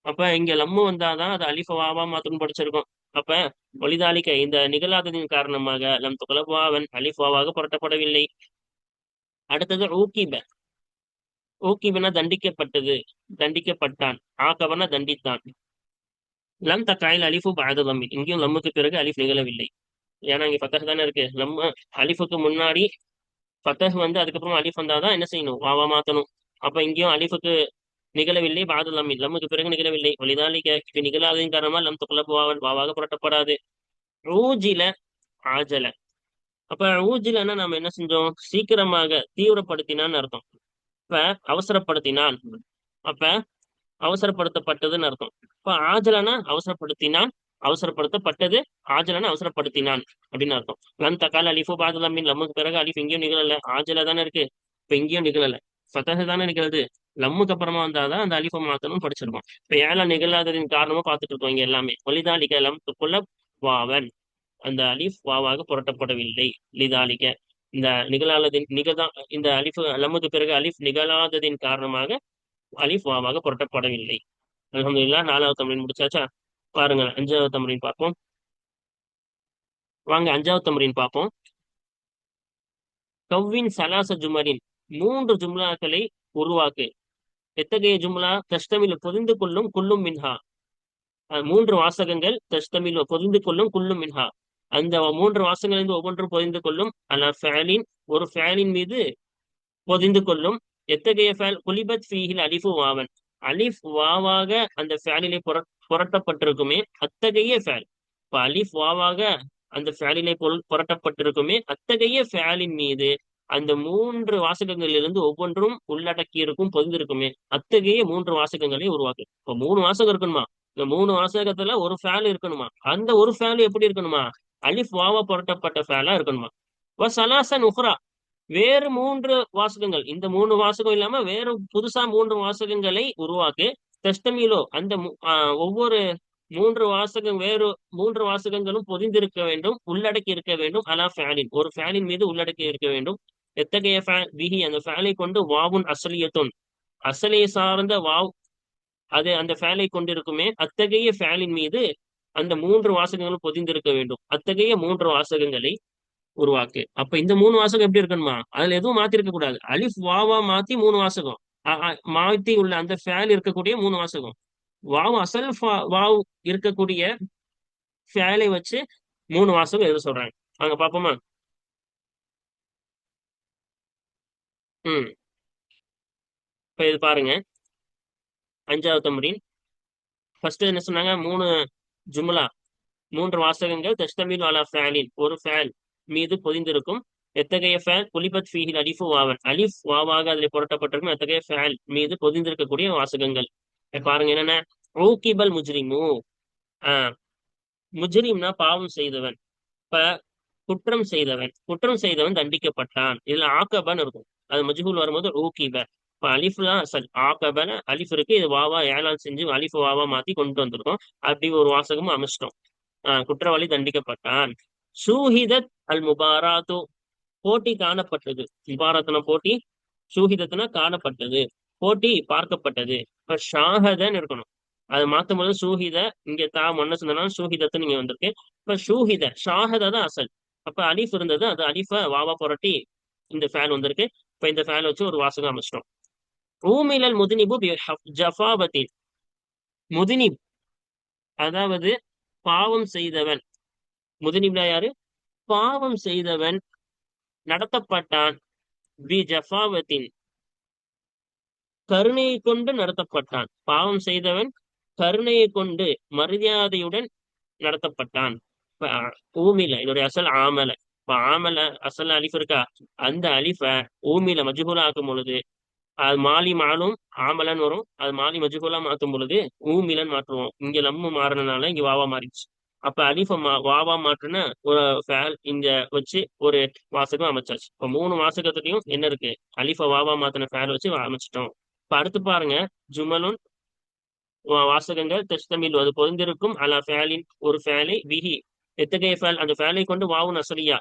அப்ப இங்க லம்மு வந்தாதான் அது அலிஃப வாவா மாத்தணும் படிச்சிருக்கோம். அப்ப ஒளிதாளிக்க இந்த நிகழாததின் காரணமாக லம் துக்லப் வாவன் அலிஃப் வாவாக புரட்டப்படவில்லை. அடுத்தது ஊக்கிப. ஊக்கிபன தண்டிக்கப்பட்டது, தண்டிக்கப்பட்டான். ஆக்கவன தண்டித்தான். லம் தக்காயில் அலிஃபு பாது லம்மி, இங்கேயும் லம்முக்கு பிறகு அலிஃப் நிகழவில்லை. ஏன்னா இங்க ஃபத்தஹ் தானே இருக்கு. லம்மு அலிஃபுக்கு முன்னாடி ஃபத்தஹ் வந்து அதுக்கப்புறம் அலிஃப் வந்தாதான் என்ன செய்யணும், வாவா மாத்தணும். அப்ப இங்கேயும் அலிஃபுக்கு நிகழவில்லை, பாது லம்மி லம்முக்கு பிறகு நிகழவில்லை. ஒளிதாலிக்க இப்ப நிகழாததின் காரணமா லம் துக்லப் வாவன் வாவாக புரட்டப்படாது. ஊஜில ஆஜல. அப்ப ஊஜிலன்னா நம்ம என்ன செஞ்சோம், சீக்கிரமாக தீவிரப்படுத்தினான்னு அர்த்தம். இப்ப அவசரப்படுத்தினான், அப்ப அவசரப்படுத்தப்பட்டதுன்னு அர்த்தம். இப்ப ஆஜலனா அவசரப்படுத்தினான், அவசரப்படுத்தப்பட்டது. ஆஜலனா அவசரப்படுத்தினான் அப்படின்னு அர்த்தம். லன் தக்கால அலிஃபு பாதுலம் மீன், லம்முக்கு பிறகு அலிஃப் எங்கேயும் நிகழல, ஆஜல தானே இருக்கு. இப்ப எங்கேயும் நிகழல, ஃபதஹ் தானே நிகழுது. லம்முக்கு அப்புறமா வந்தாதான் அந்த அலிஃபை மாத்தணும் படிச்சிருக்கோம். இப்ப ஏழை நிகழாததின் காரணமா பார்த்துட்டு இருக்கோம் இங்க எல்லாமே. ஒலிதாலிக லம் துக்குள்ள வாவன், அந்த அலிஃப் வாவாக புரட்டப்படவில்லை. லிதாலிக இந்த நிகழாததின் நிகழா இந்த அலிஃப் லம்முக்கு பிறகு அலிஃப் நிகழாததின் காரணமாக அலிஃப் வாவாக புரட்டப்படவில்லை. அல்ஹம்துலில்லாஹ். 4வது தம்ரீன் முடிச்சாச்சா? பாருங்க 5வது தம்ரீன் பார்ப்போம். வாங்க 5வது தம்ரீன் பார்ப்போம். கவ்வின் சலாச ஜுமரின், 3 ஜும்லாக்களை உருவாக்கு. எத்தகைய ஜும்லா, தஷ்தமில் பொதிந்து கொள்ளும், குல்லும் மின்ஹா. 3 வாசகங்கள், தஷ்தமில் பொதிந்து கொள்ளும், குல்லும் மின்ஹா. அந்த 3 வாசகங்கள் ஒவ்வொன்றும் பொதிந்து கொள்ளும். அலா ஃபேலின், ஒரு ஃபேலின் மீது பொதிந்து கொள்ளும். எத்தகைய ஃபேல், குலிபத் ஃபீஹில் அலிஃபு வாவன், அலிஃப் வாவாக அந்த ஃபேலிலே புரட்டப்பட்டிருக்குமே அத்தகைய ஃபேல். இப்ப அலிஃப் வாவாக அந்த ஃபேலிலே புரட்டப்பட்டிருக்குமே அத்தகைய ஃபேலின் மீது அந்த 3 வாசகங்களிலிருந்து ஒவ்வொன்றும் உள்ளடக்கி இருக்கும், பொதிந்திருக்குமே அத்தகைய 3 வாசகங்களை உருவாக்கு. இப்ப 3 வாசகம் இருக்கணுமா, இந்த 3 வாசகத்துல ஒரு ஃபேல் இருக்கணுமா, அந்த ஒரு ஃபேல் எப்படி இருக்கணுமா, அலிஃப் வாவா புரட்டப்பட்ட ஃபேலா இருக்கணுமா. சலாசன் உஹ்ரா, வேறு 3 வாசகங்கள், இந்த 3 வாசகம் இல்லாம வேறு புதுசா 3 வாசகங்களை உருவாக்கு. தஷ்தமீலோ, அந்த ஒவ்வொரு 3 வாசகம், வேறு 3 வாசகங்களும் பொதிந்திருக்க வேண்டும், உள்ளடக்கி இருக்க வேண்டும். அலா ஃபேலின், ஒரு ஃபேலின் மீது உள்ளடக்கி இருக்க வேண்டும். எத்தகைய ஃபேல், பிஹி அந்த ஃபேலை கொண்டு, வாவுன் அசலியத்துன் அசலை சார்ந்த வாவ் அது அந்த ஃபேலை கொண்டிருக்குமே அத்தகைய ஃபேலின் மீது அந்த 3 வாசகங்களும் பொதிந்திருக்க வேண்டும். அத்தகைய 3 வாசகங்களை உருவாக்கு. அப்ப இந்த 3 வாசகம் எப்படி இருக்கணுமா, அதுல எதுவும் மாத்தி இருக்க கூடாது. அலிஃப் வாவா மாத்தி 3 வாசகம், மாத்தி உள்ள அந்த ஃபேல் இருக்கக்கூடிய 3 வாசகம், வாவ் அசல் வாவ் இருக்கக்கூடிய ஃபேலை வச்சு 3 வாசகம் எழுத சொல்றாங்க. அங்க பாப்போமா. ம் இப்ப இது பாருங்க 5வது தம்ரீன். ஃபர்ஸ்ட் என்ன சொன்னாங்க, 3 ஜும்லா, 3 வாசகங்கள், தஷ்தமீல் அலா ஃபேலின், ஒரு ஃபேல் மீது பொதிந்திருக்கும். எத்தகைய ஃபேல், குலிபத் ஃபீஹில் அலிஃபு வாவன், அலிஃப் வாவாக அதில் புரட்டப்பட்டிருக்கும் அத்தகைய ஃபேல் மீது பொதிந்திருக்கக்கூடிய வாசகங்கள். பாருங்க என்னென்ன, ஊகிபல் முஜ்ரிமு, ஆஹ் முஜ்ரிம்னா பாவம் செய்தவன். இப்ப குற்றம் செய்தவன், குற்றம் செய்தவன் தண்டிக்கப்பட்டான். இதுல ஆக்கபன் இருக்கும், அது மஜ்ஹூல் வரும்போது ஊகிப. இப்ப அலிஃப்லாம் ஆக்கபன அலிஃப் இருக்கு, இது வாவா ஏலான் செஞ்சு அலிஃப் வாவா மாத்தி கொண்டு வந்திருக்கோம். அப்படி ஒரு வாசகமும் அமைச்சிட்டோம். குற்றவாளி தண்டிக்கப்பட்டான். சூஹிதத் அல் முபாராத்து, போட்டி காணப்பட்டது. முபாரத்னா போட்டி, சூஹிதத்னா காணப்பட்டது, போட்டி பார்க்கப்பட்டது. இப்ப ஷாஹதன் இருக்கணும், அது மாத்தும் போது சூஹித, இங்க ஒன்னு சொன்னாலும் சூஹிதத்துன்னு இங்க வந்திருக்கு. இப்ப ஷூஹித, ஷாஹத தான் அசல். அப்ப அலிஃப் இருந்தது, அது அலிஃப வாவா புரட்டி இந்த ஃபேல் வந்திருக்கு. இப்ப இந்த ஃபேல் வச்சு ஒரு வாசகம் அமைச்சிட்டோம். ஊமிலல் முதினிபு ஜஃபாபத்தில், முதினிப் அதாவது பாவம் செய்தவன். முதினிப்னா யாரு, பாவம் செய்தவன் நடத்தப்பட்டான். பி ஜஃபாவத்தின், கருணையை கொண்டு நடத்தப்பட்டான். பாவம் செய்தவன் கருணையை கொண்டு மரியாதையுடன் நடத்தப்பட்டான். இப்ப ஊமில இதோடைய அசல் ஆமல. இப்ப ஆமல அசல் அலிஃப் இருக்கா, அந்த அலிஃப ஊமில மஜ்ஹூலா ஆக்கும் பொழுது அது மாலி மாலும் ஆமலன் வரும். அது மாலி மஜ்ஹூலா மாத்தும் பொழுது ஊமிலன் மாற்றுவோம். இங்க லம்மு மாறினால இங்க வாவா மாறிடுச்சு. அப்ப அலிஃப வாவா மாற்றுன ஒரு ஃபேல் இங்க வச்சு ஒரு வாசகம் அமைச்சாச்சு. இப்ப மூணு வாசகத்துலயும் என்ன இருக்கு, அலிஃப வாவா மாத்தின ஃபேல் வச்சு அமைச்சிட்டோம். இப்ப அடுத்து பாருங்க, ஜுமலுன் வாசகங்கள் தஸ்தமில் அது பொருந்திருக்கும் அலா ஃபேலின் ஒரு ஃபேலை விஹி எத்தகைய ஃபேல் அந்த ஃபேலை கொண்டு வாவுன் அசலியா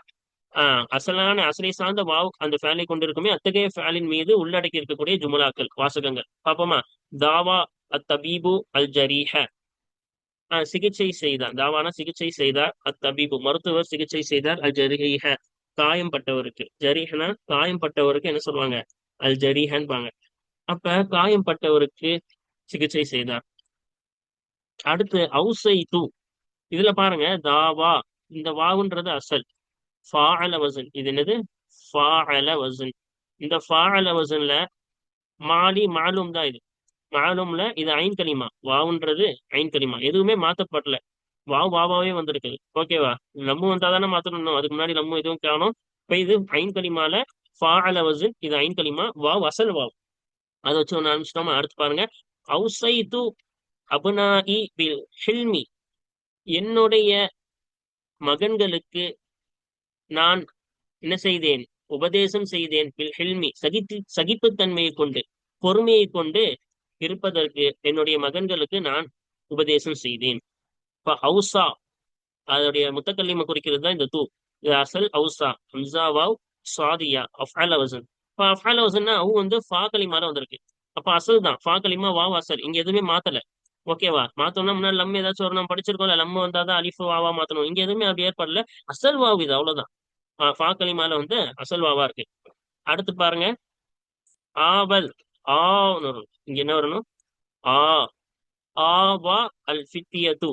அசலான அசலை சார்ந்த வாவ் அந்த ஃபேலை கொண்டிருக்குமே அத்தகைய ஃபேலின் மீது உள்ளடக்கி இருக்கக்கூடிய ஜுமலாக்கள் வாசகங்கள் பாப்போமா. தாவா அத்தபீபு அல் ஜரீஹ, சிகிச்சை செய்தார். தாவானா சிகிச்சை செய்தார். அத்தபீபு மருத்துவர் சிகிச்சை செய்தார். அல் ஜரீஹ காயம் பட்டவருக்கு. ஜரீஹனா காயம் பட்டவருக்கு என்ன சொல்லுவாங்க, அல் ஜரீஹன்பாங்க. அப்ப காயம் பட்டவருக்கு சிகிச்சை செய்தார். அடுத்து அவுசை தூ, இதுல பாருங்க தாவா, இந்த வாவுன்றது அசல். ஃபாஅல வசன், இது என்னது, ஃபாஅல வசன். இந்த ஃபாஅல வசன்ல மாலி மாலும் தான் இது. மாலும்ல இது ஐன் கலிமா, வாவுன்றது ஐன் கலிமா, எதுவுமே மாத்தப்படல. வாவ் வாவாவே வந்திருக்குது. ஓகேவா, லம்மு வந்தாதானே மாத்தணும், அதுக்கு முன்னாடி லம்மு எதுவும் காணும். இப்ப இது ஐன் கலிமால ஃபாஅல வசன், இது ஐன் கலிமா, வாவ் அசல் வாவ். அதை வச்சு ஒன்று ஆரம்பிச்சிட்டோமா. அடுத்து பாருங்க, அவுசைது அபுனாஇ பில் ஹில்மி, என்னுடைய மகன்களுக்கு நான் என்ன செய்தேன், உபதேசம் செய்தேன். பில் ஹில்மி சகிப்புத்தன்மையை கொண்டு பொறுமையை கொண்டு இருப்பதற்கு என்னுடைய மகன்களுக்கு நான் உபதேசம் செய்தேன். இப்ப ஹவுசா அதோடைய முத்தக்கல்லிம குறிக்கிறது தான் இந்த தூ. இது அசல் ஹவுசா ஹம்சா வாவ் சாதியா அஃஅல வசன். இப்ப அஃஅல வசன்னா அவு வந்து ஃபா கலிமால வந்திருக்கு. அப்ப அசல் தான் ஃபா கலிமா வாவ் அசல், இங்க எதுவுமே மாத்தல. ஓகேவா, மாத்தோம்னா முன்னாடி லம் ஏதாச்சும் ஒரு நம்ம படிச்சிருக்கோம்ல, லம் வந்தாதான் அலிஃபு வாவா மாத்தணும். இங்க எதுவுமே அப்படி ஏற்படல. அசல் வாவ் இது, அவ்வளவுதான். ஃபா கலிமால வந்து அசல் வாவா இருக்கு. அடுத்து பாருங்க, ஆவல் ஆன்னு வரும். இங்க என்ன வரணும், ஆ ஆவா அல் ஃபித்தியத்து,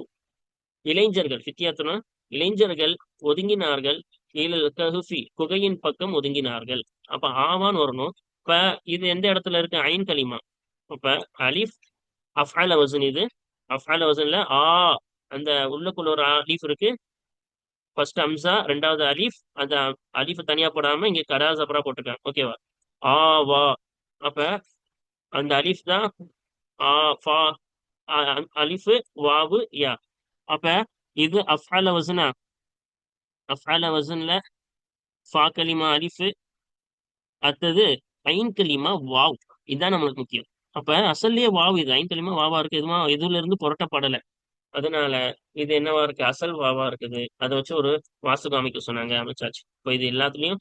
இளைஞர்கள். ஃபித்தியத்துனா இளைஞர்கள் ஒதுங்கினார்கள். இலல் கஹ்ஃபி குகையின் பக்கம் ஒதுங்கினார்கள். அப்ப ஆவான்னு வரணும். இப்ப இது எந்த இடத்துல இருக்கு, ஐன் கலிமா. அப்ப அலிஃப் அஃஅல வசன், இது அஃஅல வசன்ல ஆ, அந்த உள்ளுக்குள்ள ஒரு அலீஃப் இருக்கு. ஃபர்ஸ்ட் அம்சா, ரெண்டாவது அலீஃப். அந்த அலீஃப் தனியா போடாம இங்க கரா ஜபரா போட்டிருக்காங்க. ஓகேவா, ஆ வா. அப்ப அந்த அலீஃப் தான் ஆ ஃபா, அலிஃபு வாவு யா. அப்ப இது அஃஅல வசனா, அஃஅல வசன்ல ஃபா கலிமா அலிஃபு, அடுத்தது ஐன் கலிமா வாவ். இதுதான் நம்மளுக்கு முக்கியம். அப்ப அசல்லயே வாவ், இது ஐன் கலிமா வாவா இருக்கு, எதுமா எதுல இருந்து புரட்டப்படல. அதனால இது என்னவா இருக்கு, அசல் வாவா இருக்குது. அதை வச்சு ஒரு வாசகம் அமைக்க சொன்னாங்க, அமைச்சாச்சு. இப்ப இது எல்லாத்துலயும்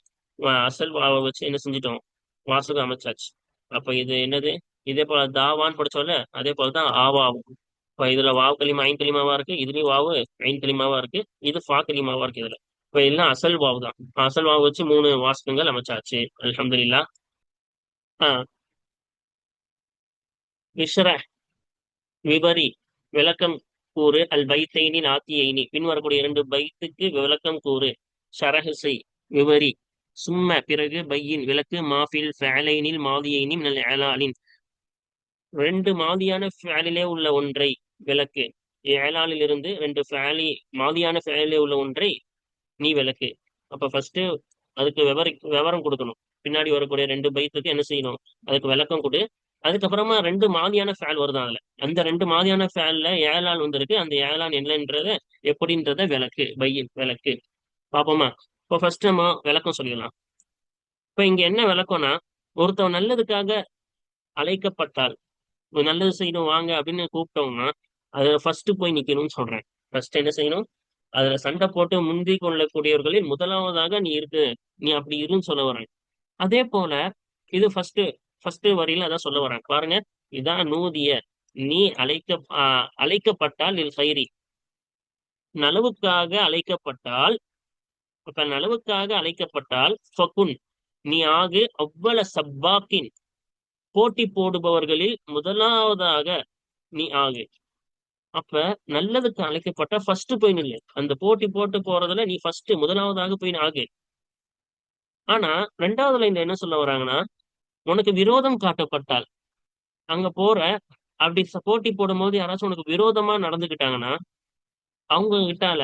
அசல் வாவை வச்சு என்ன செஞ்சுட்டோம், வாசகம் அமைச்சாச்சு. அப்ப இது என்னது, இதே போல தாவான்னு படிச்சோம்ல, அதே போலதான் ஆவாவும். இப்ப இதுல வாவ் கலிமா ஐன் கலிமாவா இருக்கு, இதுலயும் வாவு ஐன் கலிமாவா இருக்கு, இது ஃபா கலிமாவா இருக்கு இதுல. இப்ப எல்லாம் அசல் வாவு தான். அசல் வாவு வச்சு மூணு வாசகங்கள் அமைச்சாச்சு. அல்ஹம்துலில்லாஹ். ஆஹ் இஷ்ரஹ் விபரி, விளக்கம் கூறு. அல் பைத்தைனி நாத்தியைனி, பின்வரக்கூடிய இரண்டு பைத்துக்கு விளக்கம் கூறு. ஷரஹ் செய், விவரி. சும்ம பிறகு, பையின் விளக்கு. மாஃபில் ஃபஅலைனில் மாதியைனி மினல் இஅலாலின், ரெண்டு மாதியான ஃபஅலிலே உள்ள ஒன்றை விளக்கு. இஅலாலில் இருந்து ரெண்டு ஃபஅலி மாதியான ஃபஅலிலே உள்ள ஒன்றை நீ விளக்கு. அப்ப ஃபர்ஸ்ட் அதுக்கு விவரம் கொடுக்கணும். பின்னாடி வரக்கூடிய ரெண்டு பைத்துக்கு என்ன செய்யணும், அதுக்கு விளக்கம் கொடு. அதுக்கப்புறமா ரெண்டு மாதியான ஃபேல் வருது அதுல, அந்த ரெண்டு மாதியான ஃபேல்ல ஏழான் வந்திருக்கு, அந்த ஏழான் என்னன்றத எப்படின்றத விளக்கு, பையின் விளக்கு. பாப்போமா. இப்போ ஃபர்ஸ்ட் நம்ம விளக்கம் சொல்லிடலாம். இப்ப இங்க என்ன விளக்கம்னா, ஒருத்தவன் நல்லதுக்காக அழைக்கப்பட்டால், நல்லது செய்யணும் வாங்க அப்படின்னு கூப்பிட்டோம்னா அதுல ஃபர்ஸ்ட் போய் நிக்கணும்னு சொல்றேன். ஃபர்ஸ்ட் என்ன செய்யணும், அதுல சண்டை போட்டு முந்தி கொள்ளக்கூடியவர்களில் முதலாவதாக நீ இருக்கு, நீ அப்படி இருன்னு சொல்ல வரேன். அதே போல இது ஃபர்ஸ்ட் வரியில அதான் சொல்ல வராங்க பாருங்க. இதான் நூதிய, நீ அழைக்கப்பட்டால் இல் ஹைரி, நலவுக்காக அழைக்கப்பட்டால். இப்ப நலவுக்காக அழைக்கப்பட்டால் ஃபகுன், நீ ஆகு அவ்வள சப்பாக்கின், போட்டி போடுபவர்களில் முதலாவதாக நீ ஆகு. அப்ப நல்லதுக்கு அழைக்கப்பட்ட ஃபர்ஸ்ட் போய் நில்லு, அந்த போட்டி போட்டு போறதுல நீ ஃபர்ஸ்ட் முதலாவதாக போய் ஆகு. ஆனா ரெண்டாவது லைன்ல என்ன சொல்ல வராங்கன்னா, உனக்கு விரோதம் காட்டப்பட்டால், அங்க போற, அப்படி போட்டி போடும்போது யாராச்சும் உனக்கு விரோதமா நடந்துக்கிட்டாங்கன்னா அவங்க கிட்டால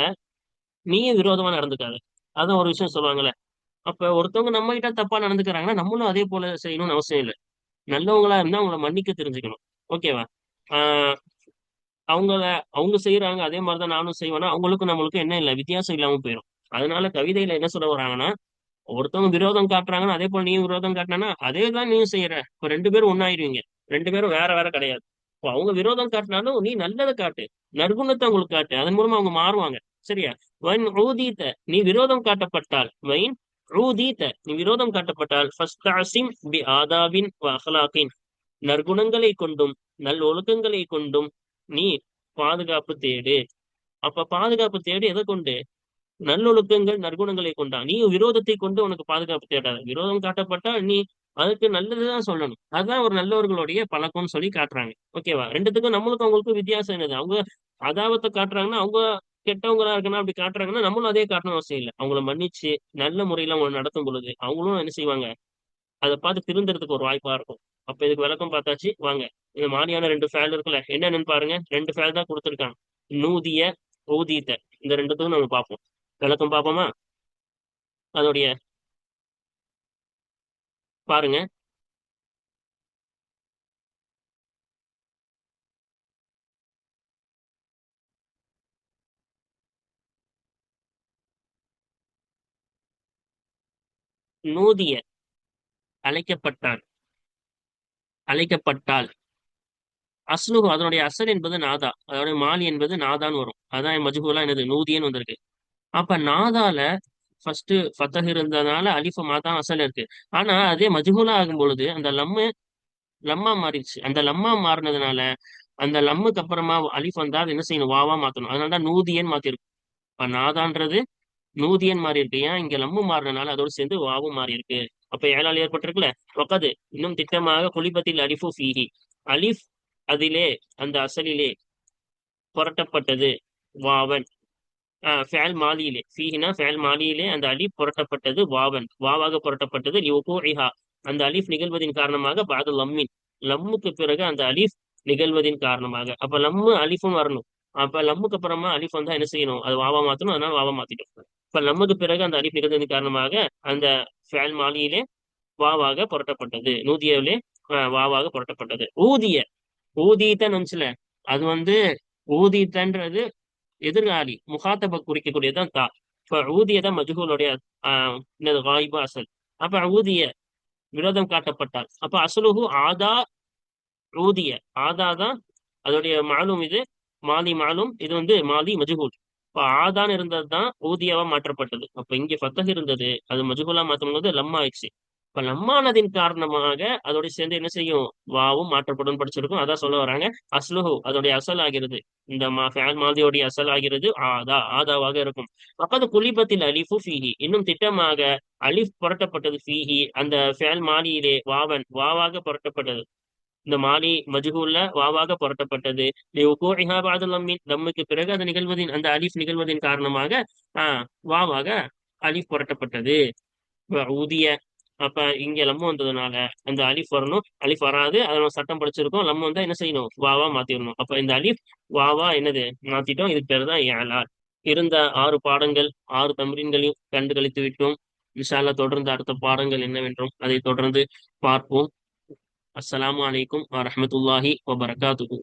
நீயும் விரோதமா நடந்துக்காத. அதான் ஒரு விஷயம் சொல்லுவாங்கல்ல. அப்ப ஒருத்தவங்க நம்ம கிட்ட தப்பா நடந்துக்கிறாங்கன்னா நம்மளும் அதே போல செய்யணும்னு அவசியம் இல்லை. நல்லவங்களா இருந்தா அவங்கள மன்னிக்க தெரிஞ்சுக்கணும். ஓகேவா? ஆஹ் அவங்கள அவங்க செய்யறாங்க அதே மாதிரிதான் நானும் செய்வேன்னா அவங்களுக்கும் நம்மளுக்கும் என்ன இல்லை, வித்தியாசம் இல்லாம போயிடும். அதனால கவிதையில என்ன சொல்ல வராங்கன்னா, ஒருத்தவங்க விரோதம் காட்டுறாங்கன்னா அதே போல நீயும் விரோதம் காட்டினா அதே தான் நீயும் செய்யற. இப்ப ரெண்டு பேரும் ஒண்ணாயிருவீங்க. ரெண்டு பேரும் வேற வேற கிடையாது. இப்போ அவங்க விரோதம் காட்டினாலும் நீ நல்லதை காட்டு, நற்குணத்தை அவங்களுக்கு காட்டு. அதன் மூலமா அவங்க மாறுவாங்க. சரியா? வைன் ஊதீத்த, நீ விரோதம் காட்டப்பட்டால், வைன் ஊதீத்த, நீ விரோதம் காட்டப்பட்டால் ஃபஸ்தஅசிம் பி ஆதாபின் வ அஹ்லாகின், நற்குணங்களை கொண்டும் நல் ஒழுக்கங்களை கொண்டும் நீ பாதுகாப்பு தேடு. அப்ப பாதுகாப்பு தேடு எதை கொண்டு? நல்லொழுக்கங்கள் நற்குணங்களை கொண்டா. நீ விரோதத்தை கொண்டு உனக்கு பாதுகாப்பு தேடாத. விரோதம் காட்டப்பட்டா நீ அதுக்கு நல்லதுதான் சொல்லணும். அதுதான் ஒரு நல்லவர்களுடைய பழக்கம்னு சொல்லி காட்டுறாங்க. ஓகேவா? ரெண்டுத்துக்கும் நம்மளுக்கும் அவங்களுக்கும் வித்தியாசம் என்னது? அவங்க அதாவத்தை காட்டுறாங்கன்னா அவங்க கெட்டவங்களா இருக்கணும், அப்படி காட்டுறாங்கன்னா நம்மளும் அதே காட்டணும் அவசியம் இல்லை. அவங்கள மன்னிச்சு நல்ல முறையில அவங்க நடத்தும் பொழுது அவங்களும் என்ன செய்வாங்க, அதை பார்த்து திருந்துறதுக்கு ஒரு வாய்ப்பா இருக்கும். அப்ப இதுக்கு விளக்கம் பார்த்தாச்சு. வாங்க, இந்த மாதிரியான ரெண்டு ஃபேல் இருக்குல்ல, என்னன்னு பாருங்க. ரெண்டு ஃபேல் தான் கொடுத்துருக்காங்க. நூதிய, ஊதித்த, இந்த ரெண்டுத்துக்கும் நம்ம பார்ப்போம். விளக்கம் பார்ப்போமா? அதோடைய பாருங்க. நூதிய, அழைக்கப்பட்டான், அழைக்கப்பட்டால். அஸ்லுஹு, அதனுடைய அசல் என்பது நாதா, அதனுடைய மாலி என்பது நாதான்னு வரும். அதான் மஜ்ஹூலா என்னது நூதியன்னு வந்திருக்கு. அப்ப நாதால ஃபர்ஸ்ட் ஃபத்தஹ் இருந்ததுனால அலிஃப மாதான் அசல் இருக்கு. ஆனா அதே மஜ்ஹூலா ஆகும் பொழுது அந்த லம்மு லம்மா மாறிடுச்சு. அந்த லம்மா மாறினதுனால அந்த லம்முக்கு அப்புறமா அலிஃப் வந்தா அது என்ன செய்யணும், வாவா மாத்தணும். அதனாலதான் நூதியன் மாத்திருக்கு. இப்ப நாதான்றது நூதியன் மாறி இருக்கு. ஏன்? இங்க லம்மு மாறினால அதோடு சேர்ந்து வாவும் மாறி இருக்கு. அப்ப ஏழால் ஏற்பட்டிருக்குல்ல. ஒக்கது, இன்னும் திட்டமாக குலிபத்தில் அலிஃபு ஃபீஹி, அலிஃப் அதிலே, அந்த அசலிலே புரட்டப்பட்டது. வாவன், ஃபேல் மாலியிலே, ஃபீஹினா ஃபேல் மாலியிலே அந்த அலிஃப் புரட்டப்பட்டது. வாவன், வாவாக புரட்டப்பட்டது. லிவுகூஇஹா, அந்த அலிஃப் நிகழ்வதின் காரணமாக. பாது லம்மின், லம்முக்கு பிறகு அந்த அலிஃப் நிகழ்வதின் காரணமாக. அப்ப லம்மு அலிஃபும் வரணும். அப்ப லம்முக்கு அப்புறமா அலிஃப் வந்தா என்ன செய்யணும், அது வாவா மாத்தணும். அதனால வாவா மாத்திட்டோம். இப்ப லம்முக்கு பிறகு அந்த அலிஃப் நிகழ்ந்ததின் காரணமாக அந்த ஃபேல் மாலியிலே வாவாக புரட்டப்பட்டது. நூதியவிலே வாவாக புரட்டப்பட்டது. ஊதிய, ஊதியத்தான் நினைச்சுல, அது ஊதித்தன்றது எதிர்காலி முகாத்தப குறிக்கக்கூடியதுதான் தா. இப்ப ஊதிய தான் மஜ்ஹூலுடைய என்னது காயிபு அசல். அப்ப ஊதிய விரோதம் காட்டப்பட்டால் அப்ப அசலுஹு ஆதா. ஊதிய, ஆதா தான் அதோடைய மாலும். இது மாலி மாலும், இது மாலி மஜ்ஹூல். இப்ப ஆதான்னு இருந்தது தான் ஊதியாவா மாற்றப்பட்டது. அப்ப இங்க ஃபத்தஹ் இருந்தது, அது மஜ்ஹூலா மாற்றும் போது லம்மா ஆயிடுச்சு. இப்ப லம்மானதின் காரணமாக அதோட சேர்ந்து என்ன செய்யும், வாவும் மாற்றப்படும் படிச்சிருக்கும். அதான் சொல்ல வராங்க. அஸ்லுஹு, அதோடைய அசல் ஆகிறது. இந்த ஃபேல் மாதியோடைய அசல் ஆகிறது ஆதா, ஆதாவாக இருக்கும். பக்கத்து குலிபத்தில் அலிஃபு ஃபீஹி, இன்னும் திட்டமாக அலிஃப் புரட்டப்பட்டது. ஃபீஹி, அந்த ஃபேல் மாலியிலே வாவன், வாவாக புரட்டப்பட்டது. இந்த மாலி மஜ்ஹூல்ல வாவாக புரட்டப்பட்டது. லிவுகூஇஹா பஅத லம்மின், லம்முக்கு பிறகு அது நிகழ்வதின், அந்த அலிஃப் நிகழ்வதின் காரணமாக வாவாக அலிஃப் புரட்டப்பட்டது. ஊதிய, அப்ப இங்க லம்மு வந்ததுனால அந்த அலிஃப் வரணும். அலிஃப் வராது, அதை நம்ம சட்டம் படிச்சிருக்கோம். லம்மு வந்தா என்ன செய்யணும், வாவா மாத்திடணும். அப்ப இந்த அலிஃப் வாவா என்னது மாத்திட்டோம். இதுக்கு பேர் தான் இஅலால். இருந்த 6 பாடங்கள், 6 தம்ரீன்களையும் கண்டு கழித்து விட்டோம். இன்ஷா அல்லாஹ் தொடர்ந்து அடுத்த பாடங்கள் என்னவென்றும் அதை தொடர்ந்து பார்ப்போம். அஸ்ஸலாமு அலைக்கும் வரஹ்மத்துல்லாஹி வபரகாத்துஹு.